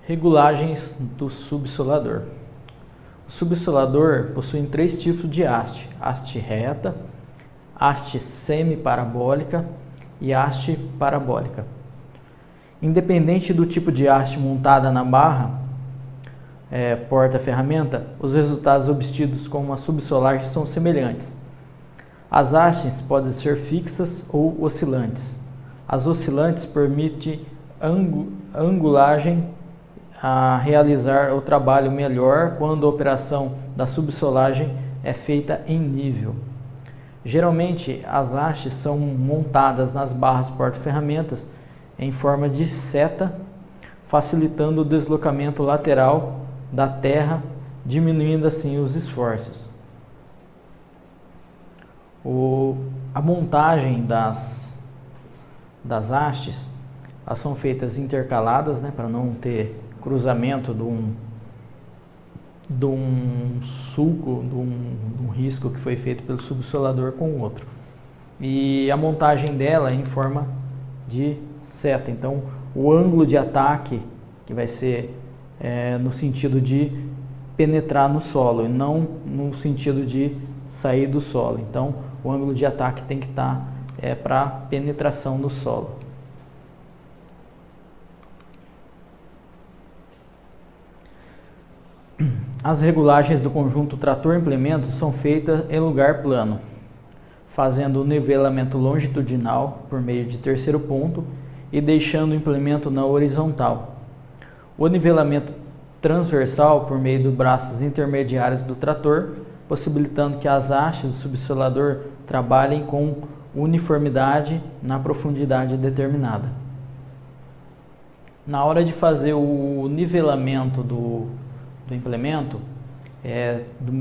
Regulagens do subsolador. O subsolador possui 3 tipos de haste: haste reta, haste semi-parabólica e haste parabólica. Independente do tipo de haste montada na barra porta-ferramenta, os resultados obtidos com uma subsolagem são semelhantes. As hastes podem ser fixas ou oscilantes. As oscilantes permitem angulagem a realizar o trabalho melhor quando a operação da subsolagem é feita em nível. Geralmente, as hastes são montadas nas barras porta-ferramentas em forma de seta, facilitando o deslocamento lateral da terra, diminuindo assim os esforços. A montagem das hastes, elas são feitas intercaladas, para não ter cruzamento de um sulco, de um risco que foi feito pelo subsolador com o outro. E a montagem dela é em forma de seta. Então, o ângulo de ataque, que vai ser no sentido de penetrar no solo e não no sentido de sair do solo. Então, o ângulo de ataque tem que estar para penetração no solo. As regulagens do conjunto trator-implemento são feitas em lugar plano, fazendo o nivelamento longitudinal por meio de terceiro ponto e deixando o implemento na horizontal. O nivelamento transversal por meio dos braços intermediários do trator, possibilitando que as hastes do subsolador trabalhem com uniformidade na profundidade determinada. Na hora de fazer o nivelamento do implemento,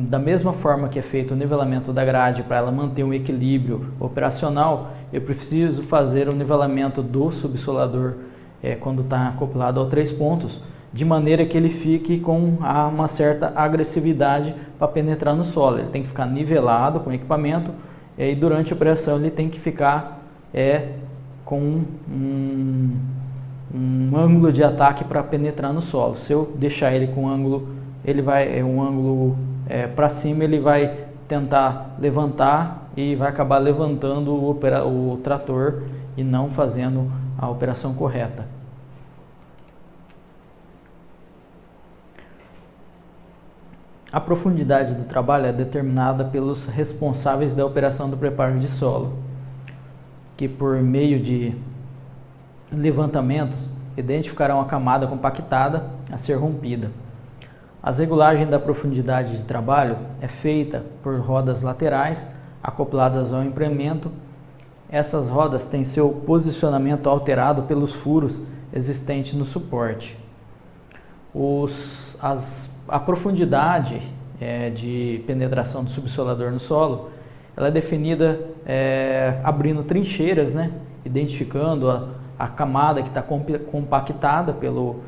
da mesma forma que é feito o nivelamento da grade para ela manter um equilíbrio operacional, eu preciso fazer o nivelamento do subsolador quando está acoplado a 3 pontos, de maneira que ele fique com uma certa agressividade para penetrar no solo. Ele tem que ficar nivelado com o equipamento e durante a operação ele tem que ficar com um ângulo de ataque para penetrar no solo. Se eu deixar ele com ângulo, para cima, ele vai tentar levantar e vai acabar levantando o trator e não fazendo a operação correta. A profundidade do trabalho é determinada pelos responsáveis da operação do preparo de solo, que por meio de levantamentos identificarão a camada compactada a ser rompida. As regulagens da profundidade de trabalho é feita por rodas laterais acopladas ao implemento. Essas rodas têm seu posicionamento alterado pelos furos existentes no suporte. A profundidade de penetração do subsolador no solo, ela é definida abrindo trincheiras, identificando a camada que está compactada pelo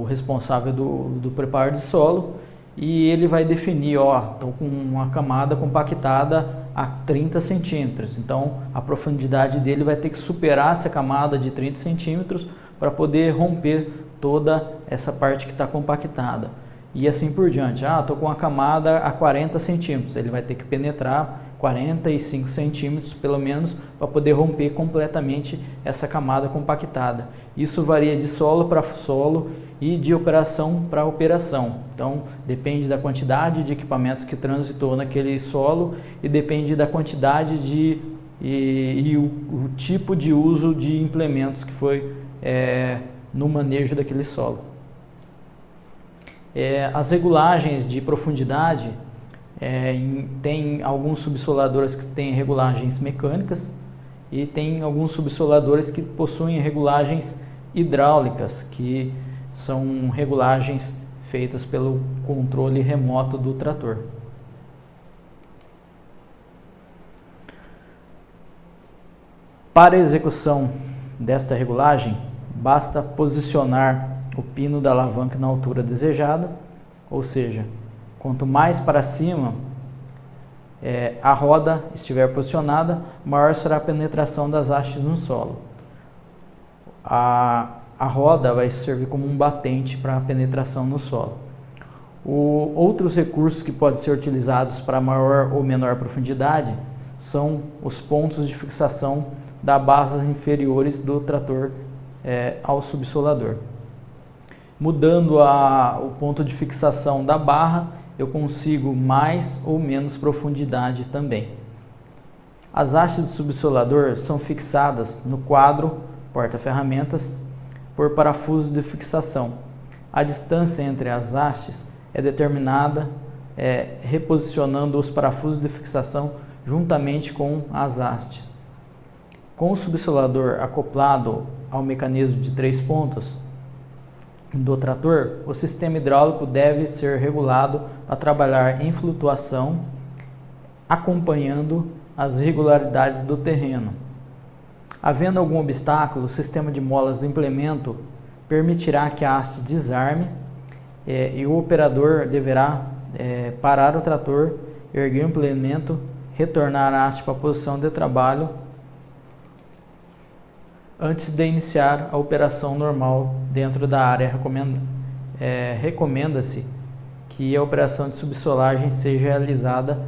responsável do preparo de solo, e ele vai definir, estou com uma camada compactada a 30 centímetros, então a profundidade dele vai ter que superar essa camada de 30 centímetros para poder romper toda essa parte que está compactada. E assim por diante. Estou com uma camada a 40 centímetros, ele vai ter que penetrar 45 centímetros pelo menos para poder romper completamente essa camada compactada. Isso varia de solo para solo e de operação para operação. Então depende da quantidade de equipamento que transitou naquele solo e depende da quantidade e o tipo de uso de implementos que foi no manejo daquele solo. As regulagens de profundidade, tem alguns subsoladores que têm regulagens mecânicas e tem alguns subsoladores que possuem regulagens hidráulicas, que são regulagens feitas pelo controle remoto do trator. Para a execução desta regulagem, basta posicionar o pino da alavanca na altura desejada, ou seja, quanto mais para cima a roda estiver posicionada, maior será a penetração das hastes no solo. a roda vai servir como um batente para a penetração no solo. Outros recursos que podem ser utilizados para maior ou menor profundidade são os pontos de fixação das barras inferiores do trator ao subsolador. Mudando o ponto de fixação da barra, eu consigo mais ou menos profundidade também. As hastes do subsolador são fixadas no quadro porta-ferramentas por parafusos de fixação. A distância entre as hastes é determinada reposicionando os parafusos de fixação juntamente com as hastes. Com o subsolador acoplado ao mecanismo de 3 pontos do trator, o sistema hidráulico deve ser regulado para trabalhar em flutuação, acompanhando as irregularidades do terreno. Havendo algum obstáculo, o sistema de molas do implemento permitirá que a haste desarme e o operador deverá parar o trator, erguer o implemento, retornar a haste para a posição de trabalho antes de iniciar a operação normal dentro da área. Recomenda-se que a operação de subsolagem seja realizada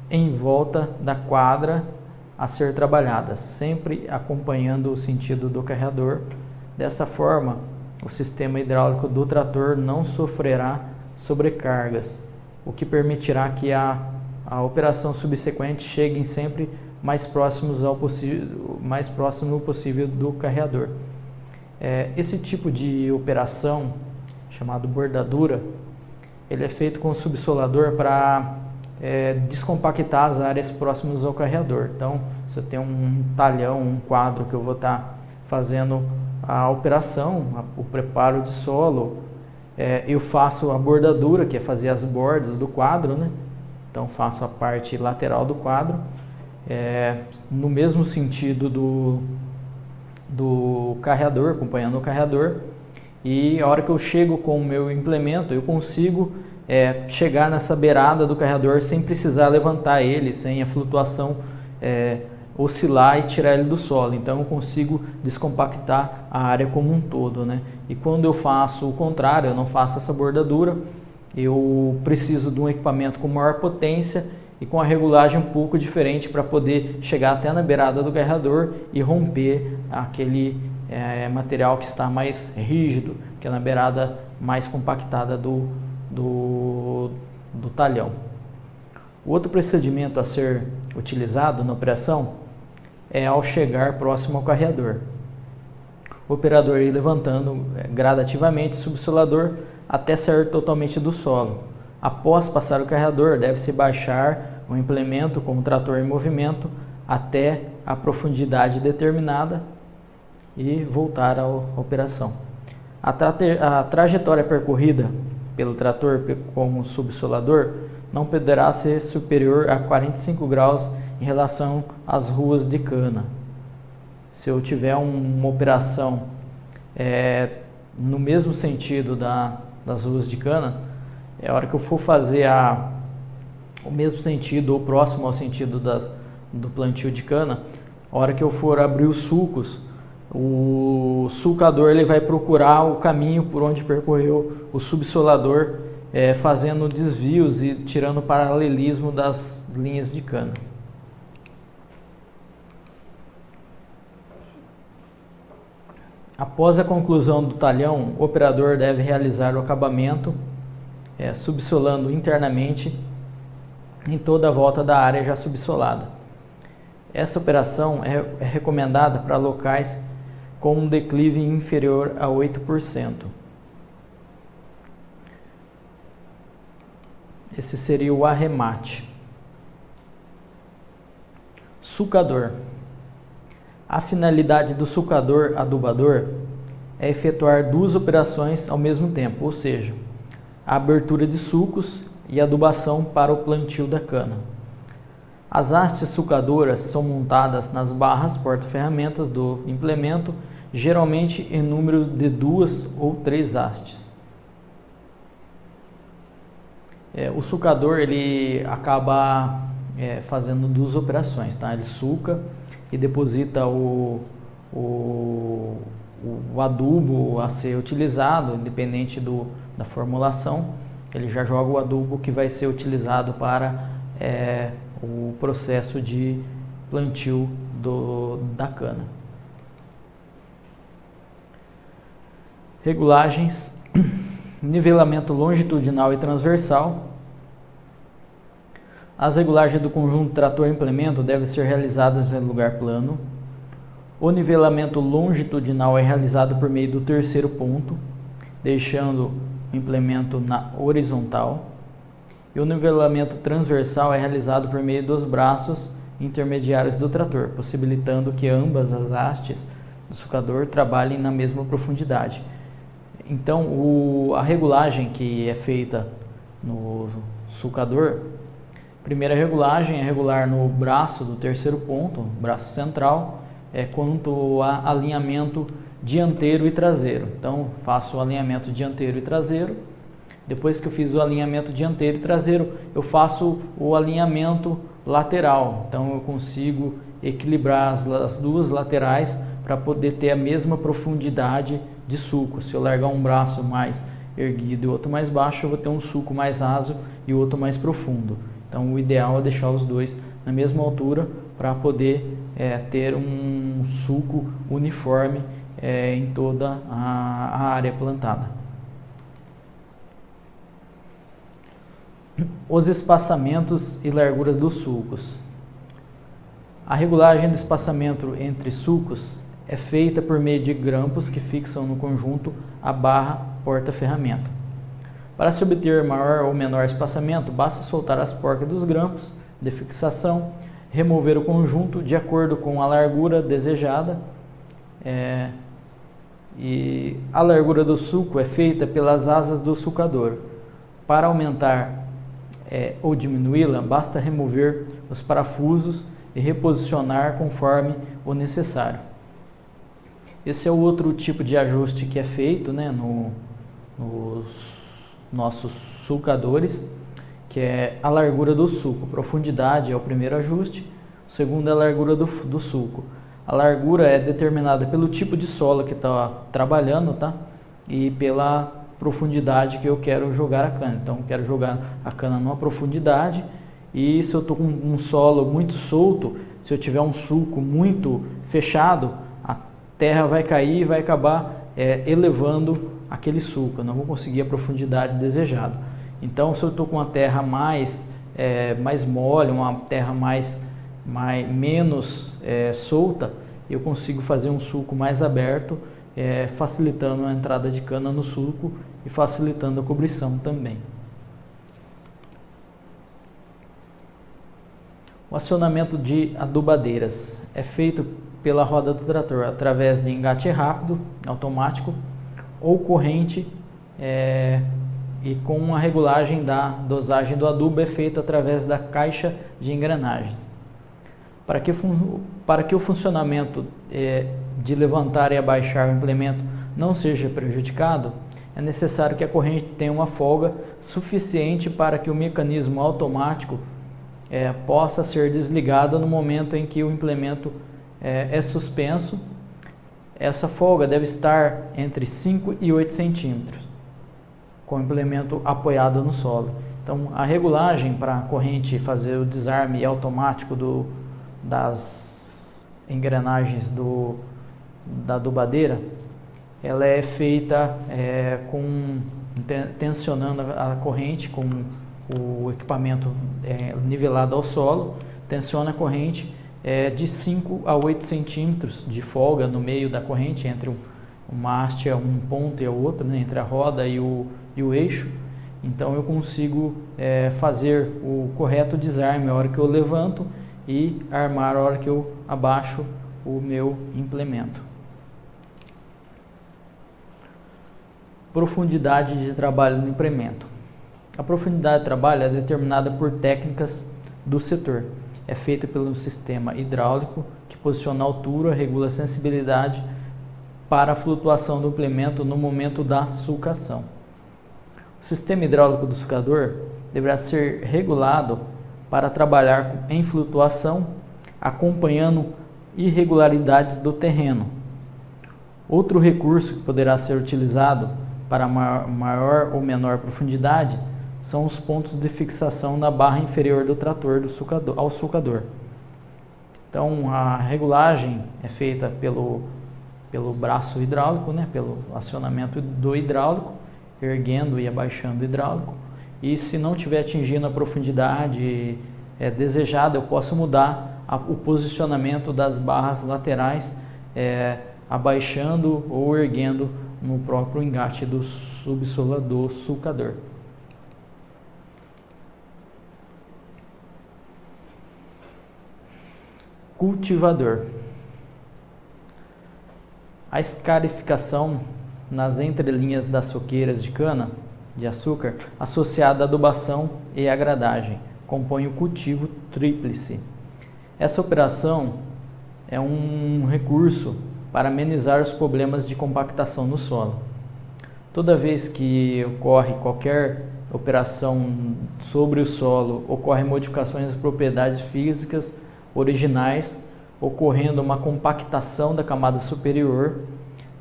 em volta da quadra a ser trabalhada, sempre acompanhando o sentido do carreador. Dessa forma, o sistema hidráulico do trator não sofrerá sobrecargas, o que permitirá que a operação subsequente chegue sempre mais próximo possível do carreador. Esse tipo de operação, chamado bordadura, ele é feito com o subsolador para descompactar as áreas próximas ao carreador. Então, se eu tenho um talhão, um quadro que eu vou estar fazendo a operação, o preparo de solo, eu faço a bordadura, que é fazer as bordas do quadro, né? Então, faço a parte lateral do quadro, no mesmo sentido do carreador, acompanhando o carreador, e a hora que eu chego com o meu implemento, eu consigo chegar nessa beirada do carreador sem precisar levantar ele, sem a flutuação oscilar e tirar ele do solo. Então eu consigo descompactar a área como um todo, né? E quando eu faço o contrário, eu não faço essa bordadura, eu preciso de um equipamento com maior potência e com a regulagem um pouco diferente para poder chegar até na beirada do carreador e romper aquele material que está mais rígido, que é na beirada mais compactada do talhão. O outro procedimento a ser utilizado na operação é ao chegar próximo ao carreador. O operador ir levantando gradativamente o subsolador até sair totalmente do solo. Após passar o carreador, deve-se baixar o implemento com o trator em movimento até a profundidade determinada e voltar à operação. A trajetória percorrida pelo trator com o subsolador não poderá ser superior a 45 graus em relação às ruas de cana. Se eu tiver uma operação no mesmo sentido das ruas de cana, a hora que eu for fazer o mesmo sentido ou próximo ao sentido do plantio de cana, a hora que eu for abrir os sulcos, o sulcador ele vai procurar o caminho por onde percorreu o subsolador, fazendo desvios e tirando o paralelismo das linhas de cana. Após a conclusão do talhão, o operador deve realizar o acabamento, subsolando internamente em toda a volta da área já subsolada. Essa operação é recomendada para locais com um declive inferior a 8%. Esse seria o arremate. Sulcador. A finalidade do sulcador adubador é efetuar duas operações ao mesmo tempo, ou seja, a abertura de sulcos e a adubação para o plantio da cana. As hastes sulcadoras são montadas nas barras porta-ferramentas do implemento, geralmente em número de 2 ou 3 hastes. O sulcador ele acaba fazendo duas operações, tá? Ele sulca e deposita o o adubo a ser utilizado, independente da formulação, ele já joga o adubo que vai ser utilizado para o processo de plantio da cana. Regulagens, nivelamento longitudinal e transversal. As regulagens do conjunto trator-implemento devem ser realizadas em lugar plano. O nivelamento longitudinal é realizado por meio do terceiro ponto, deixando o implemento na horizontal. E o nivelamento transversal é realizado por meio dos braços intermediários do trator, possibilitando que ambas as hastes do sulcador trabalhem na mesma profundidade. Então, a regulagem que é feita no sulcador, primeira regulagem é regular no braço do terceiro ponto, braço central, quanto a alinhamento dianteiro e traseiro. Então, faço o alinhamento dianteiro e traseiro. Depois que eu fiz o alinhamento dianteiro e traseiro, eu faço o alinhamento lateral. Então, eu consigo equilibrar as duas laterais para poder ter a mesma profundidade de sulco. Se eu largar um braço mais erguido e outro mais baixo, eu vou ter um sulco mais raso e outro mais profundo. Então, o ideal é deixar os dois na mesma altura para poder ter um sulco uniforme em toda a área plantada. Os espaçamentos e larguras dos sulcos. A regulagem do espaçamento entre sulcos é feita por meio de grampos que fixam no conjunto a barra porta-ferramenta. Para se obter maior ou menor espaçamento, basta soltar as porcas dos grampos de fixação, remover o conjunto de acordo com a largura desejada. E a largura do sulco é feita pelas asas do sulcador. Para aumentar ou diminuí-la, basta remover os parafusos e reposicionar conforme o necessário. Esse é o outro tipo de ajuste que é feito, né, nos nossos sulcadores, que é a largura do sulco. Profundidade é o primeiro ajuste, o segundo é a largura do sulco. A largura é determinada pelo tipo de solo que está trabalhando, tá? E pela profundidade que eu quero jogar a cana. Então, eu quero jogar a cana numa profundidade, e se eu estou com um solo muito solto, se eu tiver um sulco muito fechado, a terra vai cair e vai acabar elevando aquele sulco. Eu não vou conseguir a profundidade desejada. Então, se eu estou com uma terra mais mole, uma terra menos solta, eu consigo fazer um sulco mais aberto, facilitando a entrada de cana no sulco e facilitando a cobrição também. O acionamento de adubadeiras é feito pela roda do trator através de engate rápido, automático ou corrente, e com a regulagem da dosagem do adubo é feita através da caixa de engrenagens. Para que o funcionamento de levantar e abaixar o implemento não seja prejudicado, é necessário que a corrente tenha uma folga suficiente para que o mecanismo automático possa ser desligado no momento em que o implemento é suspenso. Essa folga deve estar entre 5 e 8 centímetros, com o implemento apoiado no solo. Então, a regulagem para a corrente fazer o desarme automático das engrenagens da adubadeira, ela é feita tensionando a corrente com o equipamento nivelado ao solo, tensiona a corrente de 5 a 8 centímetros de folga no meio da corrente, entre uma haste a um ponto e a outro, né, entre a roda e o eixo. Então eu consigo fazer o correto desarme a hora que eu levanto e armar a hora que eu abaixo o meu implemento. Profundidade de trabalho no implemento. A profundidade de trabalho é determinada por técnicas do setor. É feita pelo sistema hidráulico, que posiciona a altura, regula a sensibilidade para a flutuação do implemento no momento da sulcação. O sistema hidráulico do sulcador deverá ser regulado para trabalhar em flutuação, acompanhando irregularidades do terreno. Outro recurso que poderá ser utilizado para maior ou menor profundidade são os pontos de fixação na barra inferior do trator ao sulcador. Então, a regulagem é feita pelo braço hidráulico, né, pelo acionamento do hidráulico, erguendo e abaixando o hidráulico. E se não estiver atingindo a profundidade desejada, eu posso mudar o posicionamento das barras laterais, abaixando ou erguendo no próprio engate do subsolador sulcador. Cultivador. A escarificação nas entrelinhas das soqueiras de cana de açúcar, associada à adubação e à gradagem, compõe o cultivo tríplice. Essa operação é um recurso para amenizar os problemas de compactação no solo. Toda vez que ocorre qualquer operação sobre o solo, ocorrem modificações das propriedades físicas originais, ocorrendo uma compactação da camada superior,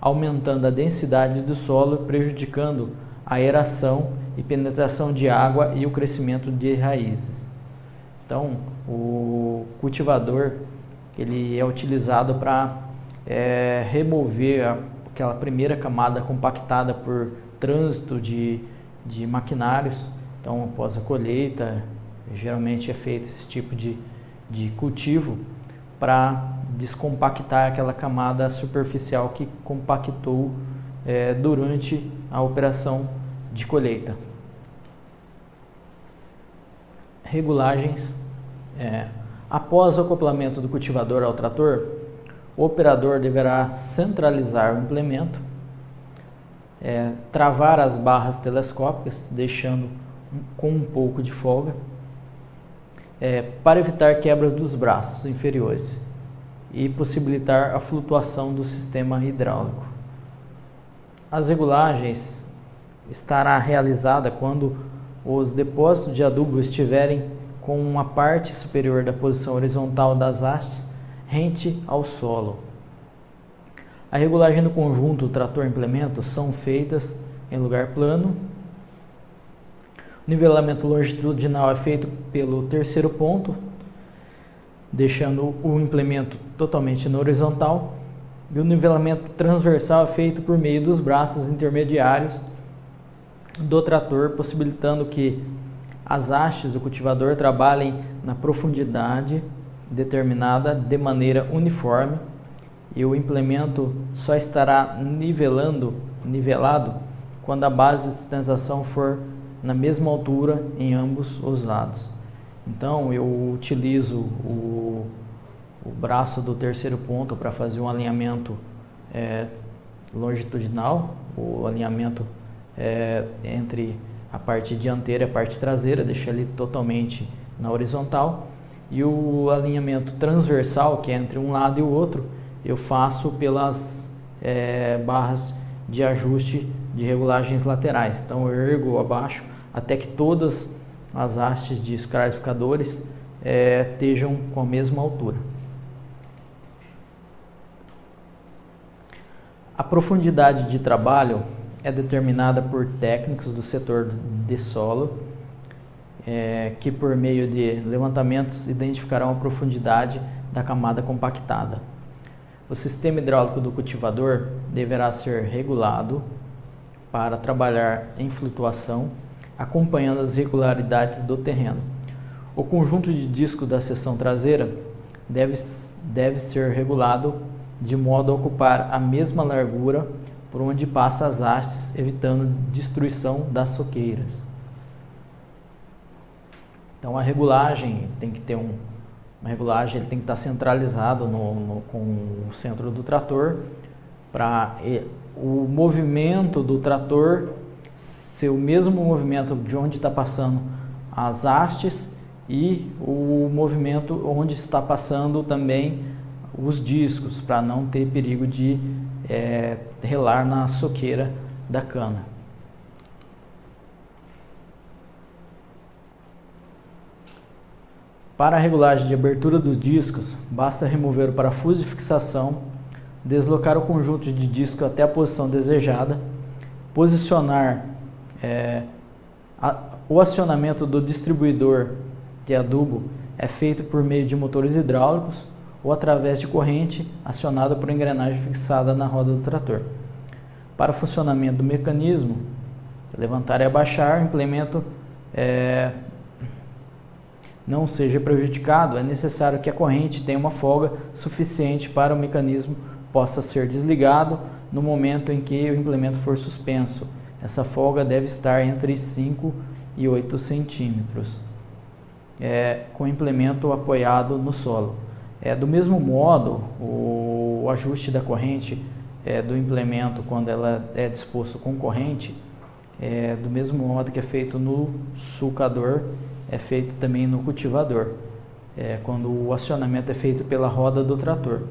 aumentando a densidade do solo, prejudicando a aeração e penetração de água e o crescimento de raízes. Então, o cultivador ele é utilizado para remover aquela primeira camada compactada por trânsito de maquinários. Então, após a colheita, geralmente é feito esse tipo de cultivo para descompactar aquela camada superficial que compactou durante a operação de colheita. Regulagens. Após o acoplamento do cultivador ao trator, o operador deverá centralizar o implemento, travar as barras telescópicas, deixando com um pouco de folga, para evitar quebras dos braços inferiores e possibilitar a flutuação do sistema hidráulico. As regulagens estará realizada quando os depósitos de adubo estiverem com uma parte superior da posição horizontal das hastes rente ao solo. A regulagem do conjunto trator-implemento são feitas em lugar plano. O nivelamento longitudinal é feito pelo terceiro ponto, deixando o implemento totalmente na horizontal. E o nivelamento transversal é feito por meio dos braços intermediários do trator, possibilitando que as hastes do cultivador trabalhem na profundidade determinada de maneira uniforme, e o implemento só estará nivelado quando a base de sustentação for na mesma altura em ambos os lados. Então eu utilizo o braço do terceiro ponto para fazer um alinhamento longitudinal, o alinhamento entre a parte dianteira e a parte traseira, deixar ele totalmente na horizontal, e o alinhamento transversal, que é entre um lado e o outro, eu faço pelas barras de ajuste de regulagens laterais. Então eu ergo abaixo até que todas as hastes de escarificadores estejam com a mesma altura. A profundidade de trabalho é determinada por técnicos do setor de solo, que por meio de levantamentos identificarão a profundidade da camada compactada. O sistema hidráulico do cultivador deverá ser regulado para trabalhar em flutuação, acompanhando as regularidades do terreno. O conjunto de disco da seção traseira deve ser regulado de modo a ocupar a mesma largura por onde passa as hastes, evitando destruição das soqueiras. Então a regulagem tem que ter uma regulagem, ele tem que estar centralizado com o centro do trator, para o movimento do trator ser o mesmo movimento de onde está passando as hastes e o movimento onde está passando também os discos, para não ter perigo de relar na soqueira da cana. Para a regulagem de abertura dos discos, basta remover o parafuso de fixação deslocar o conjunto de disco até a posição desejada, posicionar o acionamento do distribuidor de adubo é feito por meio de motores hidráulicos ou através de corrente acionada por engrenagem fixada na roda do trator. Para o funcionamento do mecanismo, levantar e abaixar, o implemento não seja prejudicado, é necessário que a corrente tenha uma folga suficiente para o mecanismo possa ser desligado no momento em que o implemento for suspenso. Essa folga deve estar entre 5 e 8 centímetros, com o implemento apoiado no solo. Do mesmo modo, o ajuste da corrente do implemento, quando ela é disposto com corrente, do mesmo modo que é feito no sulcador, é feito também no cultivador, quando o acionamento é feito pela roda do trator.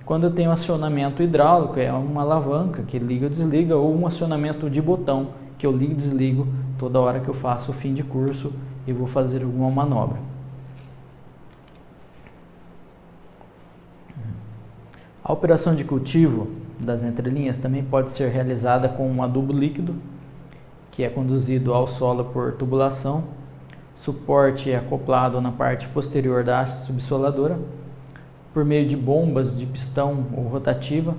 Quando eu tenho acionamento hidráulico, é uma alavanca que liga ou desliga, ou um acionamento de botão, que eu ligo e desligo toda hora que eu faço o fim de curso e vou fazer alguma manobra. A operação de cultivo das entrelinhas também pode ser realizada com um adubo líquido, que é conduzido ao solo por tubulação, suporte acoplado na parte posterior da haste subsoladora, por meio de bombas de pistão ou rotativa,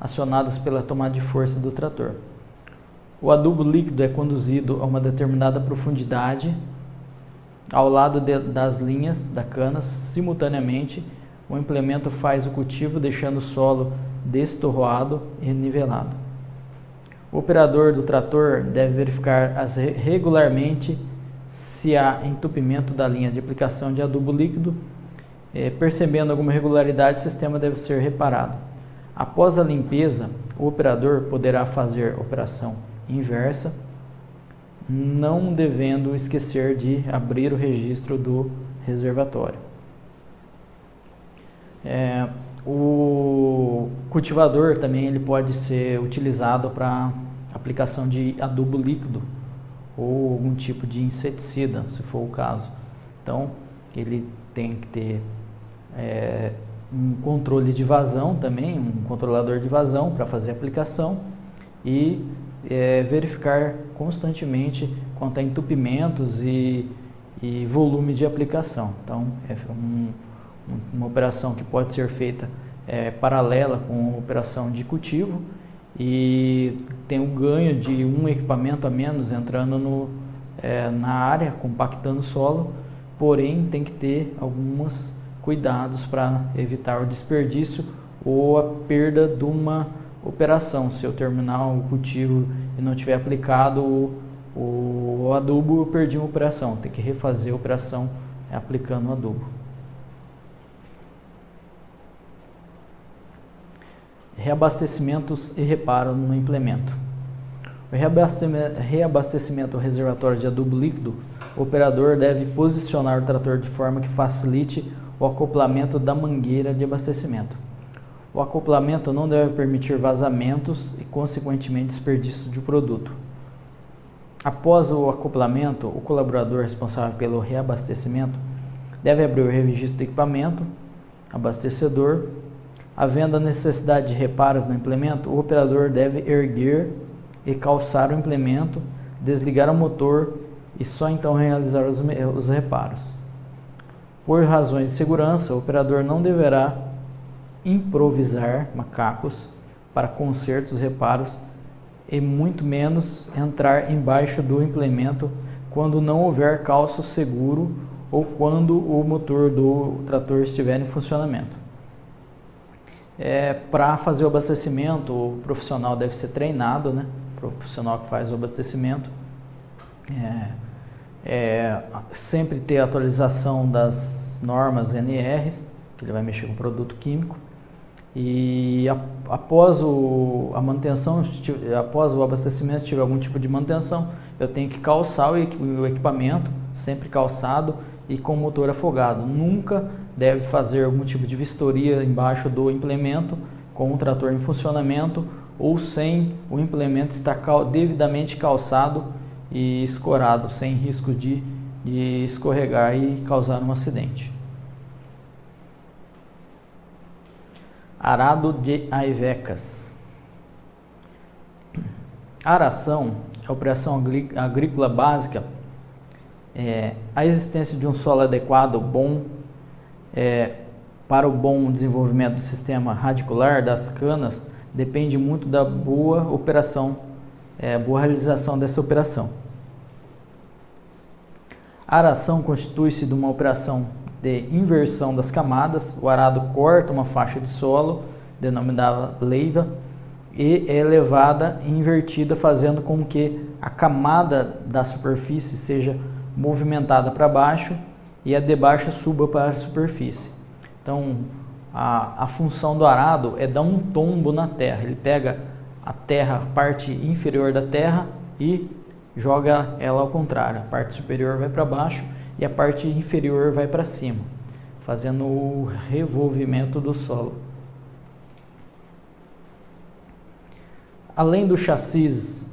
acionadas pela tomada de força do trator. O adubo líquido é conduzido a uma determinada profundidade, ao lado das linhas da cana, simultaneamente. O implemento faz o cultivo, deixando o solo destorroado e nivelado. O operador do trator deve verificar regularmente se há entupimento da linha de aplicação de adubo líquido. Percebendo alguma irregularidade, o sistema deve ser reparado. Após a limpeza, o operador poderá fazer operação inversa, não devendo esquecer de abrir o registro do reservatório. O cultivador também ele pode ser utilizado para aplicação de adubo líquido ou algum tipo de inseticida, se for o caso. Então, ele tem que ter um controle de vazão também, um controlador de vazão para fazer a aplicação e verificar constantemente quanto a entupimentos e volume de aplicação. Então, é uma operação que pode ser feita paralela com a operação de cultivo e tem o ganho de um equipamento a menos entrando na área, compactando o solo, porém tem que ter alguns cuidados para evitar o desperdício ou a perda de uma operação. Se eu terminar o cultivo e não tiver aplicado o adubo, eu perdi uma operação, tem que refazer a operação aplicando o adubo. Reabastecimentos e reparo no implemento. O reabastecimento do reservatório de adubo líquido, o operador deve posicionar o trator de forma que facilite o acoplamento da mangueira de abastecimento. O acoplamento não deve permitir vazamentos e, consequentemente, desperdício de produto. Após o acoplamento, o colaborador responsável pelo reabastecimento deve abrir o registro do equipamento, abastecedor. Havendo a necessidade de reparos no implemento, o operador deve erguer e calçar o implemento, desligar o motor e só então realizar os reparos. Por razões de segurança, o operador não deverá improvisar macacos para consertos, reparos e muito menos entrar embaixo do implemento quando não houver calço seguro ou quando o motor do trator estiver em funcionamento. Para fazer o abastecimento, o profissional deve ser treinado, né? O profissional que faz o abastecimento. Sempre ter a atualização das normas NRs, que ele vai mexer com produto químico. E após a manutenção, após o abastecimento, se tiver algum tipo de manutenção, eu tenho que calçar o equipamento, sempre calçado e com motor afogado. Nunca deve fazer algum tipo de vistoria embaixo do implemento com o trator em funcionamento ou sem o implemento estar devidamente calçado e escorado, sem risco de escorregar e causar um acidente. Arado de aivecas. A aração é a operação agrícola básica. A existência de um solo adequado, bom, para o bom desenvolvimento do sistema radicular das canas depende muito da boa operação, boa realização dessa operação. A aração constitui-se de uma operação de inversão das camadas. O arado corta uma faixa de solo, denominada leiva, e é levada e invertida, fazendo com que a camada da superfície seja movimentada para baixo e a de baixo suba para a superfície. Então, a função do arado é dar um tombo na terra. Ele pega a terra, a parte inferior da terra, e joga ela ao contrário. A parte superior vai para baixo e a parte inferior vai para cima, fazendo o revolvimento do solo. Além do chassis,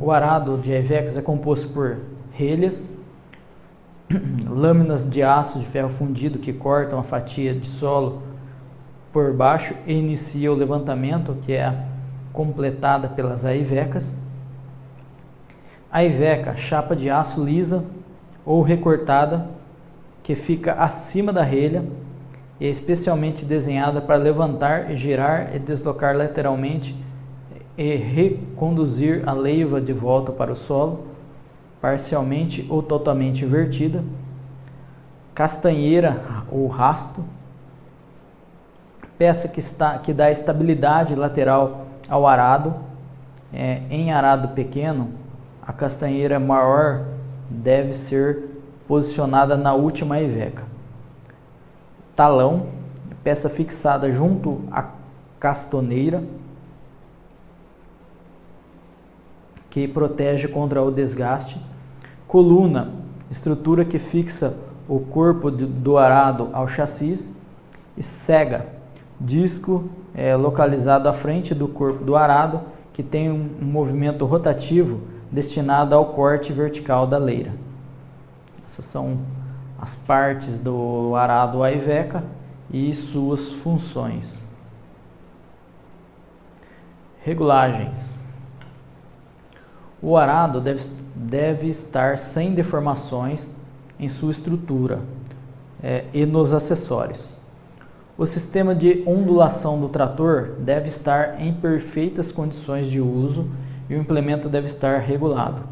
o arado de aivecas é composto por relhas, lâminas de aço de ferro fundido que cortam a fatia de solo por baixo e inicia o levantamento, que é completada pelas aivecas. A aiveca, chapa de aço lisa ou recortada, que fica acima da relha, é especialmente desenhada para levantar, girar e deslocar lateralmente e reconduzir a leiva de volta para o solo, parcialmente ou totalmente invertida. Castanheira ou rasto, peça que dá estabilidade lateral ao arado. Em arado pequeno, a castanheira maior deve ser posicionada na última aiveca. Talão, peça fixada junto à castoneira, que protege contra o desgaste. Coluna, estrutura que fixa o corpo do arado ao chassis. E cega, disco localizado à frente do corpo do arado, que tem um movimento rotativo destinado ao corte vertical da leira. Essas são as partes do arado aiveca e suas funções. Regulagens. O arado deve estar sem deformações em sua estrutura e nos acessórios. O sistema de ondulação do trator deve estar em perfeitas condições de uso e o implemento deve estar regulado.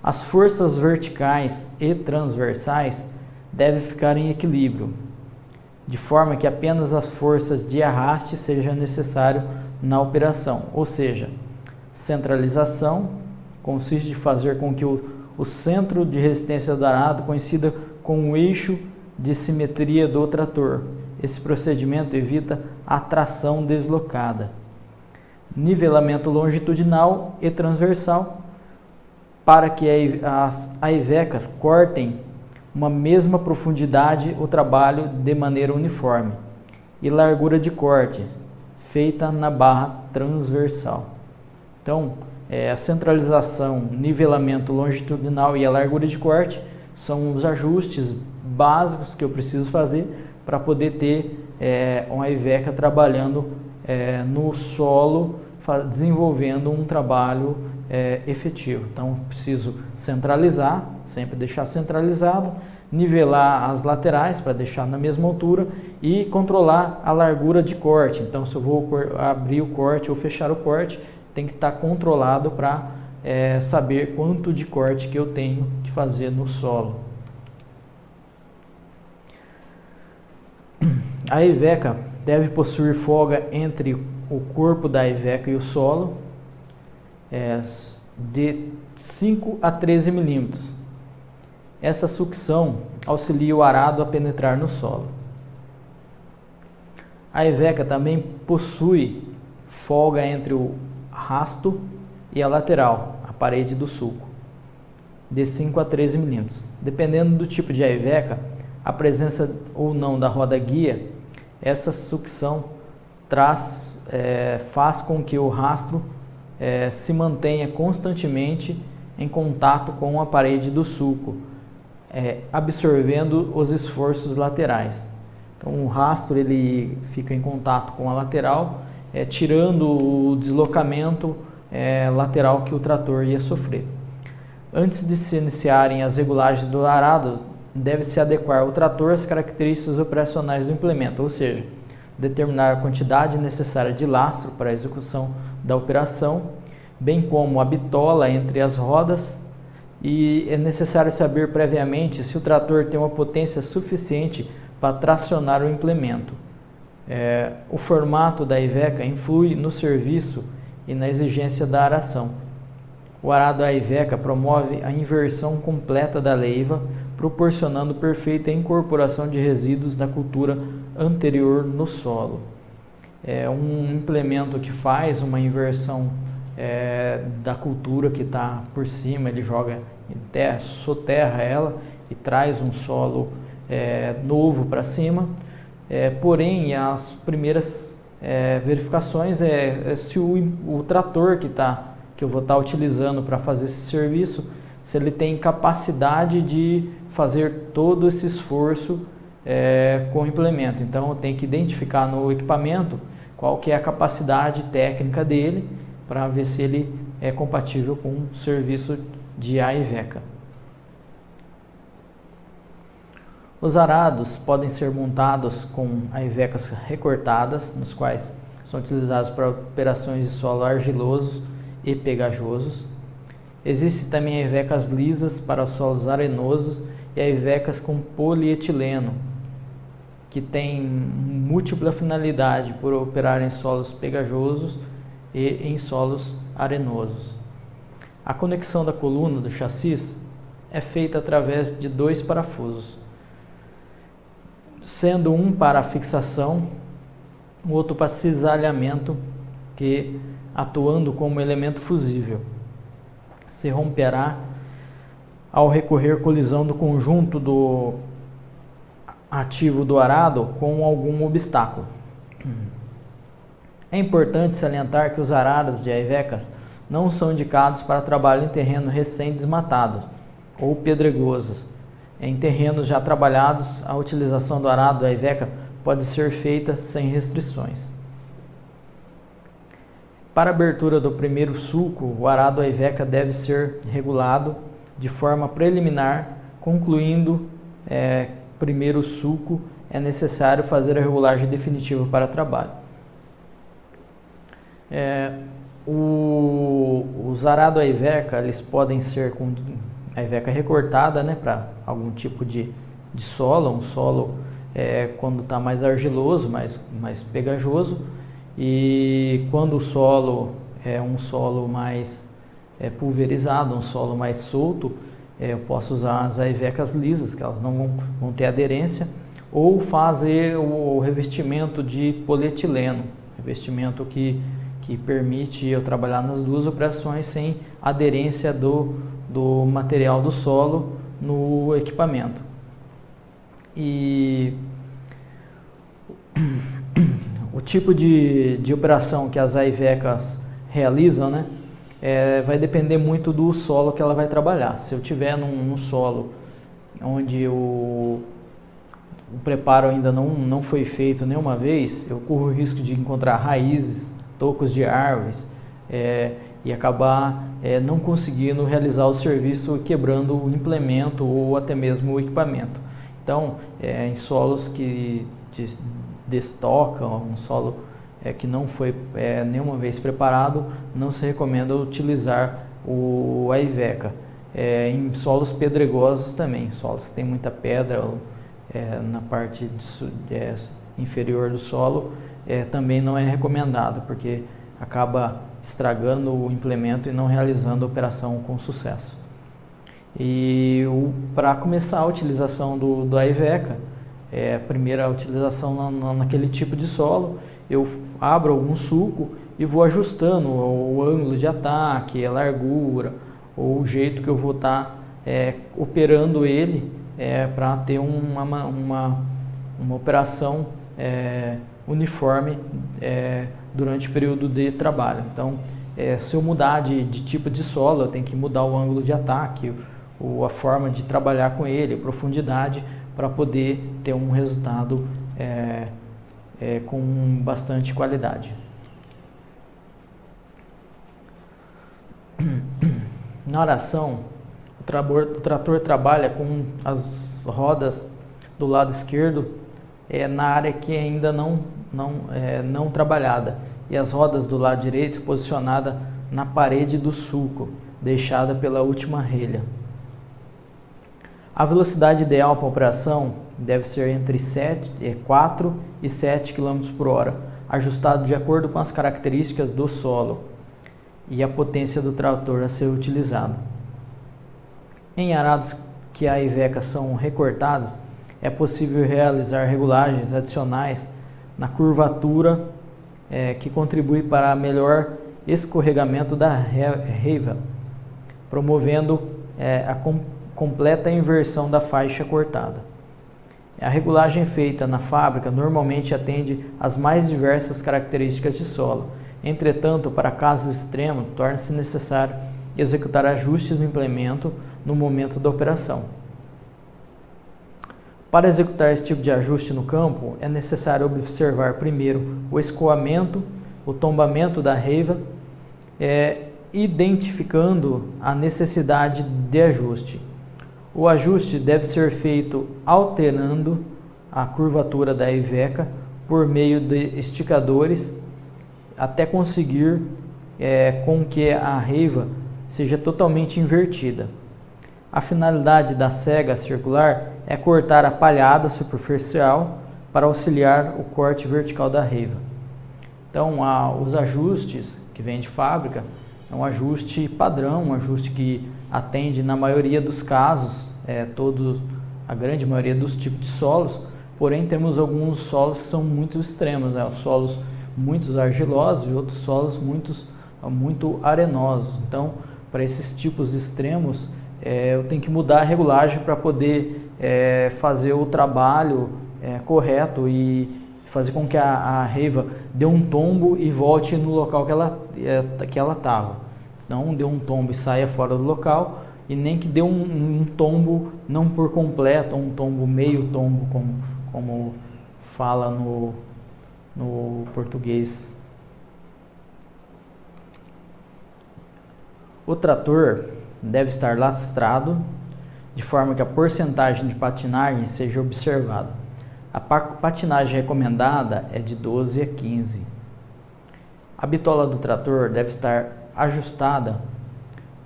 As forças verticais e transversais devem ficar em equilíbrio, de forma que apenas as forças de arraste sejam necessárias na operação, ou seja, centralização consiste em fazer com que o centro de resistência do arado coincida com o eixo de simetria do trator. Esse procedimento evita a tração deslocada. Nivelamento longitudinal e transversal, para que as aivecas cortem uma mesma profundidade o trabalho de maneira uniforme. E largura de corte, feita na barra transversal. Então, a centralização, nivelamento longitudinal e a largura de corte são os ajustes básicos que eu preciso fazer para poder ter uma aiveca trabalhando no solo, desenvolvendo um trabalho efetivo. Então, preciso centralizar, sempre deixar centralizado, nivelar as laterais para deixar na mesma altura e controlar a largura de corte. Então, se eu vou abrir o corte ou fechar o corte, tem que estar controlado para saber quanto de corte que eu tenho que fazer no solo. A aiveca deve possuir folga entre o corpo da aiveca e o solo de 5 a 13 milímetros. Essa sucção auxilia o arado a penetrar no solo. A aiveca também possui folga entre o rasto e a lateral, a parede do sulco, de 5 a 13 milímetros. Dependendo do tipo de aiveca, a presença ou não da roda guia, essa sucção faz com que o rastro se mantenha constantemente em contato com a parede do sulco, absorvendo os esforços laterais. Então o rastro ele fica em contato com a lateral, tirando o deslocamento lateral que o trator ia sofrer. Antes de se iniciarem as regulagens do arado, deve-se adequar o trator às características operacionais do implemento, ou seja, determinar a quantidade necessária de lastro para a execução da operação, bem como a bitola entre as rodas, e é necessário saber previamente se o trator tem uma potência suficiente para tracionar o implemento. O formato da Iveca influi no serviço e na exigência da aração. O arado da Iveca promove a inversão completa da leiva, proporcionando perfeita incorporação de resíduos da cultura anterior no solo. É um implemento que faz uma inversão da cultura que está por cima, ele joga em terra, soterra ela e traz um solo novo para cima. Porém, as primeiras verificações se o trator que eu vou estar utilizando para fazer esse serviço, se ele tem capacidade de fazer todo esse esforço com o implemento. Então eu tenho que identificar no equipamento qual que é a capacidade técnica dele para ver se ele é compatível com o serviço de Iveca. Os arados podem ser montados com Ivecas recortadas, nos quais são utilizados para operações de solo argilosos e pegajosos. Existem também Ivecas lisas para solos arenosos e Ivecas com polietileno, que têm múltipla finalidade por operar em solos pegajosos e em solos arenosos. A conexão da coluna do chassi é feita através de 2 parafusos, sendo um para a fixação, o outro para cisalhamento, que atuando como elemento fusível, se romperá ao recorrer colisão do conjunto do ativo do arado com algum obstáculo. É importante salientar que os arados de Ivecas não são indicados para trabalho em terreno recém-desmatados ou pedregosos. Em terrenos já trabalhados, a utilização do arado da Iveca pode ser feita sem restrições. Para a abertura do primeiro sulco, o arado da Iveca deve ser regulado de forma preliminar. Concluindo primeiro sulco, é necessário fazer a regulagem definitiva para o trabalho. Os arados da Iveca, eles podem ser com a Iveca recortada, para algum tipo de solo, um solo quando está mais argiloso, mais pegajoso, e quando o solo é um solo mais pulverizado, um solo mais solto, eu posso usar as Ivecas lisas, que elas não vão ter aderência, ou fazer o revestimento de polietileno, revestimento que permite eu trabalhar nas duas operações sem aderência do material do solo no equipamento. E o tipo de operação que as Ivecas realizam, vai depender muito do solo que ela vai trabalhar. Se eu tiver num solo onde o preparo ainda não foi feito nenhuma vez, eu corro o risco de encontrar raízes, tocos de árvores e acabar não conseguindo realizar o serviço, quebrando o implemento ou até mesmo o equipamento. Então, em solos que destocam, um solo que não foi nenhuma vez preparado, não se recomenda utilizar a Iveca. Em solos pedregosos também, solos que tem muita pedra na parte inferior do solo, também não é recomendado, porque acaba estragando o implemento e não realizando a operação com sucesso. E para começar a utilização da Iveca, a primeira utilização naquele tipo de solo, eu abro algum sulco e vou ajustando o ângulo de ataque, a largura, ou o jeito que eu vou estar operando ele para ter uma operação uniforme durante o período de trabalho. Então, se eu mudar de tipo de solo, eu tenho que mudar o ângulo de ataque, a forma de trabalhar com ele, a profundidade, para poder ter um resultado com bastante qualidade. Na aração, o trator trabalha com as rodas do lado esquerdo na área que ainda não trabalhada, e as rodas do lado direito posicionadas na parede do sulco, deixada pela última relha. A velocidade ideal para a operação deve ser entre 4 e 7 km por hora, ajustado de acordo com as características do solo e a potência do trator a ser utilizado. Em arados que a Iveca são recortadas, é possível realizar regulagens adicionais na curvatura que contribui para melhor escorregamento da reiva, promovendo a completa inversão da faixa cortada. A regulagem feita na fábrica normalmente atende às mais diversas características de solo. Entretanto, para casos extremos, torna-se necessário executar ajustes no implemento no momento da operação. Para executar esse tipo de ajuste no campo, é necessário observar primeiro o escoamento, o tombamento da reiva, identificando a necessidade de ajuste. O ajuste deve ser feito alterando a curvatura da Iveca por meio de esticadores até conseguir com que a reiva seja totalmente invertida. A finalidade da sega circular é cortar a palhada superficial para auxiliar o corte vertical da reiva. Então, os ajustes que vêm de fábrica é um ajuste padrão, um ajuste que atende na maioria dos casos, a grande maioria dos tipos de solos, porém temos alguns solos que são muito extremos, os solos muito argilosos e outros solos muito arenosos. Então, para esses tipos extremos, eu tenho que mudar a regulagem para poder fazer o trabalho correto e fazer com que a reiva dê um tombo e volte no local que ela estava. Não dê um tombo e saia fora do local, e nem que dê um tombo não por completo, um tombo meio tombo, como fala no português. O trator deve estar lastrado de forma que a porcentagem de patinagem seja observada. A patinagem recomendada é de 12 a 15. A bitola do trator deve estar ajustada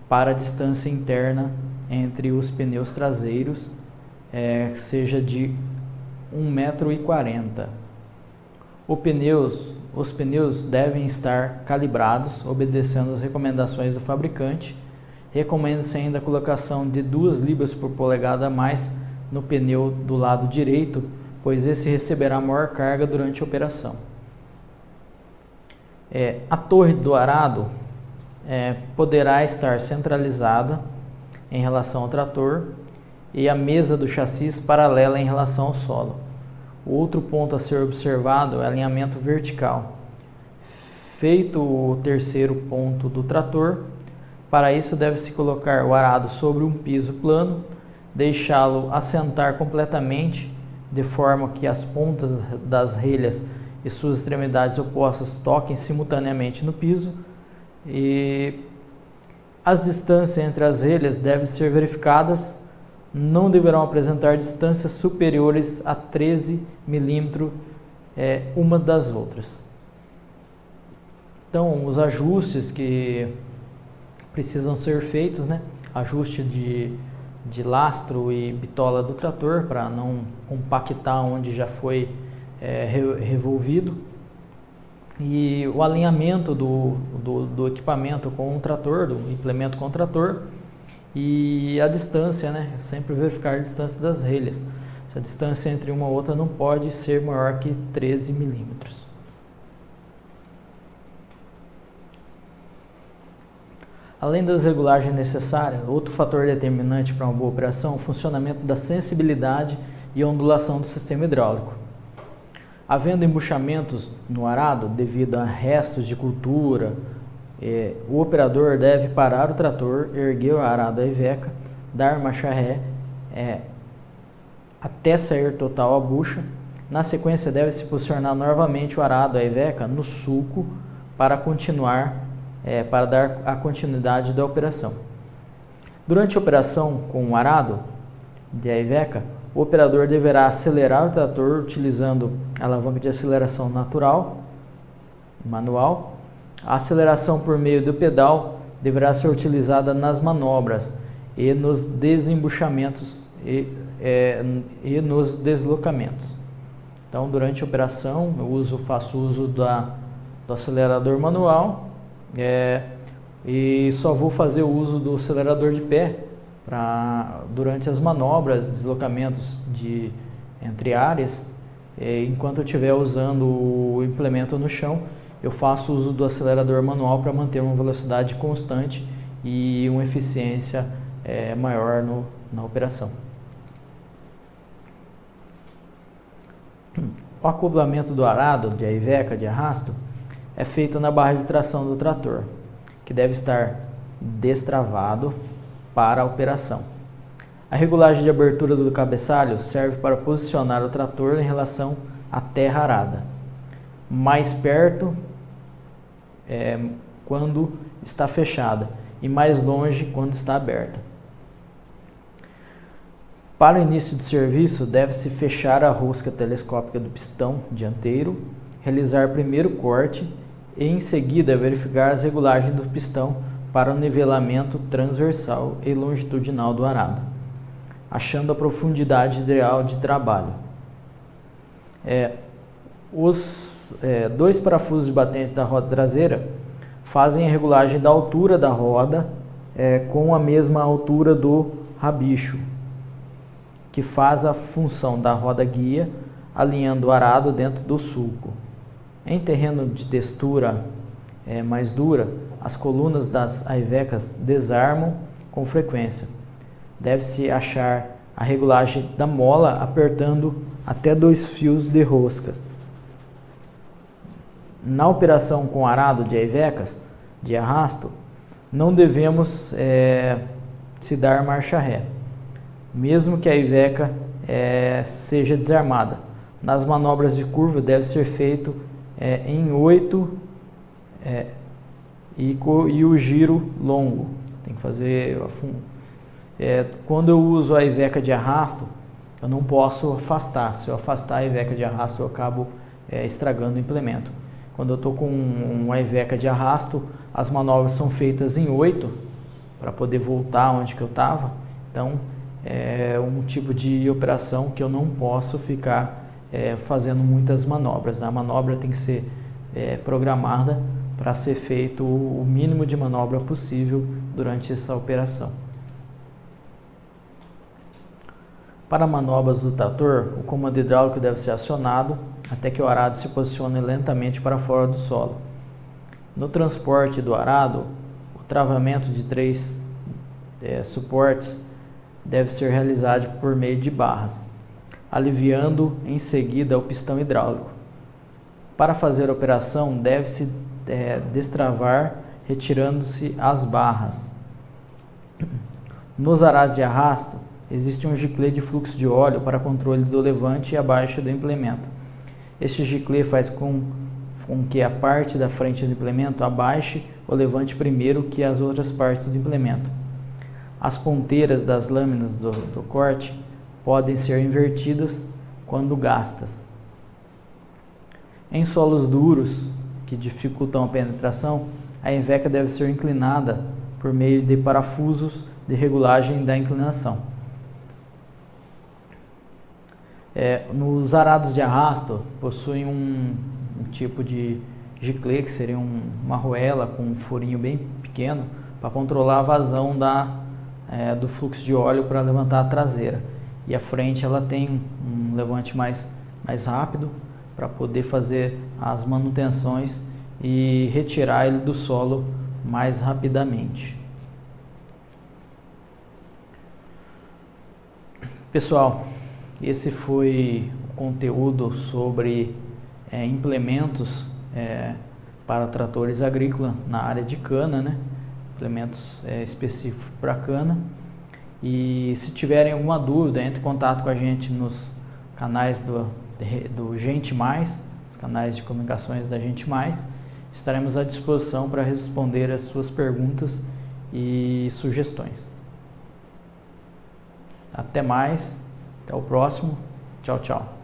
para a distância interna entre os pneus traseiros, seja de 1,40 m. Os pneus devem estar calibrados, obedecendo as recomendações do fabricante. Recomenda-se ainda a colocação de 2 libras por polegada a mais no pneu do lado direito, pois esse receberá maior carga durante a operação. A torre do arado poderá estar centralizada em relação ao trator e a mesa do chassi paralela em relação ao solo. O outro ponto a ser observado é o alinhamento vertical. Feito o terceiro ponto do trator, para isso deve-se colocar o arado sobre um piso plano, deixá-lo assentar completamente, de forma que as pontas das relhas e suas extremidades opostas toquem simultaneamente no piso, e as distâncias entre as relhas devem ser verificadas, não deverão apresentar distâncias superiores a 13 milímetros uma das outras. Então, os ajustes que precisam ser feitos, ajuste de lastro e bitola do trator para não compactar onde já foi revolvido, e o alinhamento do equipamento com o trator, do implemento com o trator, e a distância, sempre verificar a distância das relhas. A distância entre uma e outra não pode ser maior que 13 milímetros. Além das regulagens necessárias, outro fator determinante para uma boa operação é o funcionamento da sensibilidade e ondulação do sistema hidráulico. Havendo embuchamentos no arado devido a restos de cultura, o operador deve parar o trator, erguer o arado da Iveca, dar marcha ré até sair total a bucha, Na sequência, deve-se posicionar novamente o arado, a iveca, no sulco para para dar a continuidade da operação. Durante a operação com o arado de a iveca, o operador deverá acelerar o trator utilizando a alavanca de aceleração manual. A aceleração por meio do pedal deverá ser utilizada nas manobras e nos desembuchamentos e nos deslocamentos. Então, durante a operação, eu faço uso do acelerador manual e só vou fazer o uso do acelerador de pé durante as manobras, deslocamentos entre áreas. Enquanto eu estiver usando o implemento no chão, eu faço uso do acelerador manual para manter uma velocidade constante e uma eficiência maior na operação. O acoplamento do arado, de a iveca, de arrasto, é feito na barra de tração do trator, que deve estar destravado para a operação. A regulagem de abertura do cabeçalho serve para posicionar o trator em relação à terra arada, mais perto quando está fechada e mais longe quando está aberta. Para o início do serviço, deve-se fechar a rosca telescópica do pistão dianteiro, realizar primeiro o corte e em seguida verificar as regulagens do pistão para o nivelamento transversal e longitudinal do arado, achando a profundidade ideal de trabalho. Os dois parafusos de batentes da roda traseira fazem a regulagem da altura da roda com a mesma altura do rabicho, que faz a função da roda guia, alinhando o arado dentro do sulco. Em terreno de textura mais dura, as colunas das aivecas desarmam com frequência. Deve-se achar a regulagem da mola apertando até 2 fios de rosca. Na operação com arado de aivecas, de arrasto, não devemos se dar marcha ré, mesmo que a iveca seja desarmada. Nas manobras de curva deve ser feito em 8 e o giro longo. Tem que fazer quando eu uso a iveca de arrasto, eu não posso afastar. Se eu afastar a iveca de arrasto, eu acabo estragando o implemento. Quando eu estou com uma iveca de arrasto, as manobras são feitas em 8 para poder voltar onde que eu estava. Então, é um tipo de operação que eu não posso ficar fazendo muitas manobras. A manobra tem que ser programada para ser feito o mínimo de manobra possível durante essa operação. Para manobras do trator, o comando hidráulico deve ser acionado até que o arado se posicione lentamente para fora do solo. No transporte do arado, o travamento de 3 suportes deve ser realizado por meio de barras, aliviando em seguida o pistão hidráulico. Para fazer a operação, deve-se destravar retirando-se as barras. Nos arados de arrasto, existe um giclê de fluxo de óleo para controle do levante e abaixo do implemento. Este giclê faz com que a parte da frente do implemento abaixe ou levante primeiro que as outras partes do implemento. As ponteiras das lâminas do corte podem ser invertidas quando gastas. Em solos duros que dificultam a penetração, a iveca deve ser inclinada por meio de parafusos de regulagem da inclinação. Nos arados de arrasto, possuem um tipo de giclê, que seria uma arruela com um furinho bem pequeno, para controlar a vazão do fluxo de óleo para levantar a traseira. E a frente ela tem um levante mais rápido para poder fazer as manutenções e retirar ele do solo mais rapidamente. Pessoal, esse foi o conteúdo sobre implementos para tratores agrícolas na área de cana, né? Implementos específicos para cana. E se tiverem alguma dúvida, entre em contato com a gente nos canais do Gente Mais, os canais de comunicações da Gente Mais. Estaremos à disposição para responder as suas perguntas e sugestões. Até mais, até o próximo. Tchau, tchau.